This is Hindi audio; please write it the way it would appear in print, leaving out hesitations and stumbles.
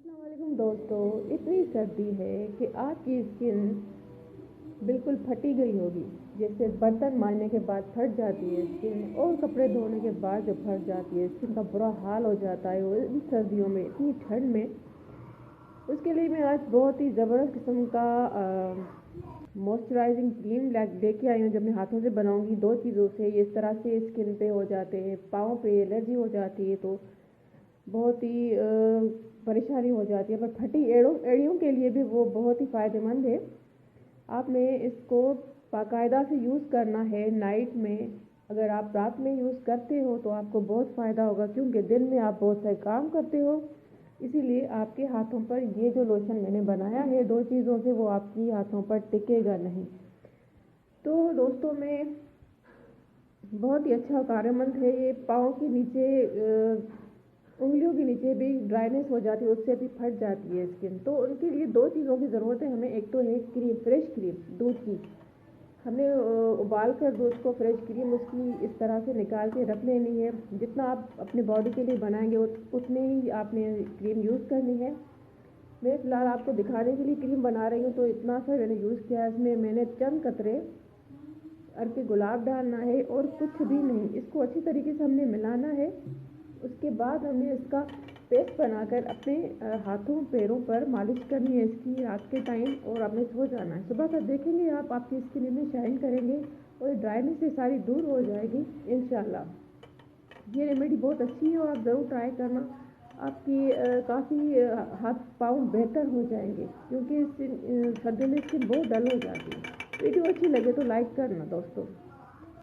अस्सलाम वालेकुम दोस्तों, इतनी सर्दी है कि आपकी स्किन बिल्कुल फटी गई होगी। जैसे बर्तन मारने के बाद फट जाती है स्किन और कपड़े धोने के बाद जो फट जाती है स्किन का बुरा हाल हो जाता है वो इन सर्दियों में, इतनी ठंड में। उसके लिए मैं आज बहुत ही ज़बरदस्त किस्म का मॉइस्चराइजिंग क्रीम लेके आई हूँ। जब मैं हाथों से बनाऊंगी दो चीज़ों से ये इस तरह से स्किन पे हो जाते हैं, पाँव पे एलर्जी हो जाती है तो बहुत ही परेशानी हो जाती है। पर फटी एड़ियों के लिए भी वो बहुत ही फ़ायदेमंद है। आपने इसको बाकायदा से यूज़ करना है नाइट में। अगर आप रात में यूज़ करते हो तो आपको बहुत फ़ायदा होगा, क्योंकि दिन में आप बहुत सारे काम करते हो। इसीलिए आपके हाथों पर ये जो लोशन मैंने बनाया है दो चीज़ों से, वो आपकी हाथों पर टिकेगा नहीं। तो दोस्तों में बहुत ही अच्छा कारगर है ये। पाँव के नीचे उंगलियों के नीचे भी ड्राइनेस हो जाती है, उससे भी फट जाती है स्किन। तो उनके लिए दो चीज़ों की ज़रूरत है हमें। एक तो है क्रीम, फ्रेश क्रीम दूध की। हमने उबाल कर दूध को फ्रेश क्रीम उसकी इस तरह से निकाल के रख लेनी है। जितना आप अपनी बॉडी के लिए बनाएंगे उतने ही आपने क्रीम यूज़ करनी है। मैं फ़िलहाल आपको दिखाने के लिए क्रीम बना रही हूँ तो इतना सा मैंने यूज़ किया। इसमें मैंने चंद कतरे अर्के गुलाब डालना है और कुछ भी नहीं। इसको अच्छी तरीके से हमने मिलाना है। उसके बाद हमने इसका पेस्ट बनाकर अपने हाथों पैरों पर मालिश करनी है इसकी रात के टाइम, और आपने सो जाना है। सुबह तक देखेंगे आप, आपकी स्किन में शाइन करेंगे और ड्राइनेस से सारी दूर हो जाएगी इंशाल्लाह। ये रेमेडी बहुत अच्छी है और आप ज़रूर ट्राई करना। आपकी काफ़ी हाथ पाँव बेहतर हो जाएंगे, क्योंकि सर्दी में स्किन बहुत डल हो जाती है। वीडियो अच्छी लगे तो लाइक करना दोस्तों।